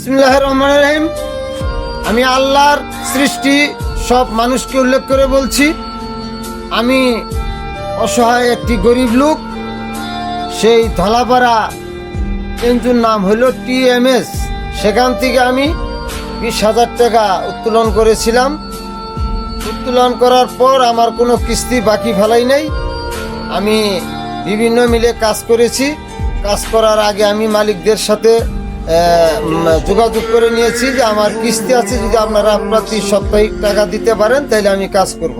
বিসমিল্লাহির রহমানির রহিম। আমি আল্লাহর সৃষ্টি সব মানুষকে উল্লেখ করে বলছি, আমি অসহায় একটি গরিব লোক। সেই ধলাপাড়া কেঞ্জুর নাম হলো TMS, সেখান থেকে আমি 20,000 টাকা উত্তোলন করেছিলাম। উত্তোলন করার পর আমার কোনো কিস্তি বাকি ফেলাই নাই। আমি বিভিন্ন মিলে কাজ করেছি। কাজ করার আগে আমি মালিকদের সাথে যোগাযোগ করে নিয়েছি যে আমার কিস্তি আছে, যদি আপনারা প্রতি সাপ্তাহিক টাকা দিতে পারেন তাহলে আমি কাজ করব।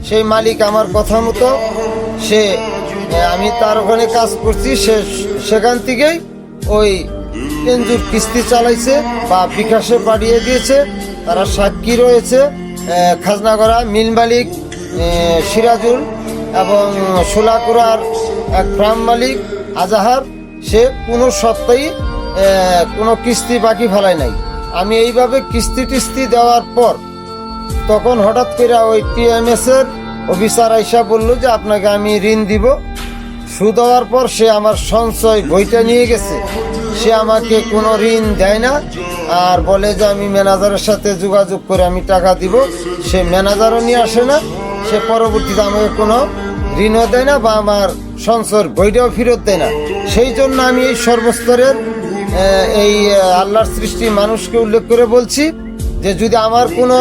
সেই মালিক আমার কথা মতো আমি তার ওখানে কাজ করছি, সেখান থেকেই ওই কেঞ্জুর কিস্তি চালাইছে বা বিকাশে পাঠিয়ে দিয়েছে। তারা সাক্ষী রয়েছে, খাজনাগড়া মিল মালিক সিরাজুল এবং সোলাকুড়ার এক ফার্ম মালিক আজাহার, সে কোনো সপ্তাহে কোনো কিস্তি বাকি ফেলায় নাই। আমি এইভাবে কিস্তি দেওয়ার পর তখন হঠাৎ করে ওই TMS এর অফিসার আইসা বলল যে আপনাকে আমি ঋণ দিব। সুদ দেওয়ার পর সে আমার সঞ্চয় বইটা নিয়ে গেছে, সে আমাকে কোনো ঋণ দেয় না আর বলে যে আমি ম্যানেজারের সাথে যোগাযোগ করে আমি টাকা দিব। সে ম্যানেজারও নিয়ে আসে না, সে পরবর্তীতে আমাকে কোনো ঋণও দেয় না বা আমার সঞ্চয়ের বইটাও ফেরত দেয় না। সেই জন্য আমি এই সর্বস্তরের এই আল্লাহর সৃষ্টি মানুষকে উল্লেখ করে বলছি যে যদি আমার কোনো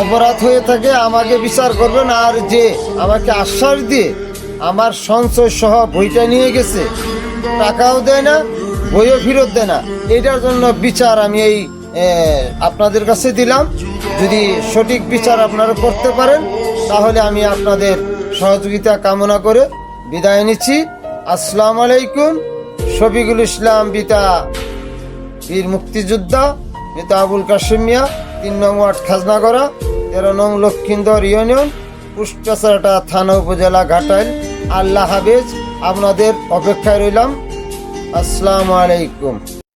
অপরাধ হয়ে থাকে আমাকে বিচার করবেন। আর যে আমাকে আশ্বাস দিয়ে আমার সঞ্চয় সহ বইটা নিয়ে গেছে, টাকাও দেয় না, বইও ফেরত দেয় না, এটার জন্য বিচার আমি এই আপনাদের কাছে দিলাম। যদি সঠিক বিচার আপনারা করতে পারেন তাহলে আমি আপনাদের সহযোগিতা কামনা করে বিদায় নিচ্ছি। আসসালামু আলাইকুম। শফিকুল ইসলাম পিতা বীর মুক্তিযোদ্ধা, পিতা আবুল কাশেম মিয়া, 3 নং ওয়ার্ড খাজনাগড়া, 13 নং লক্ষিন্দর ইউনিয়ন, কুষ্টিয়াছড়া থানা উপজেলা ঘাটাইল। আল্লাহ হাফেজ, আপনাদের অপেক্ষায় রইলাম। আসসালামু আলাইকুম।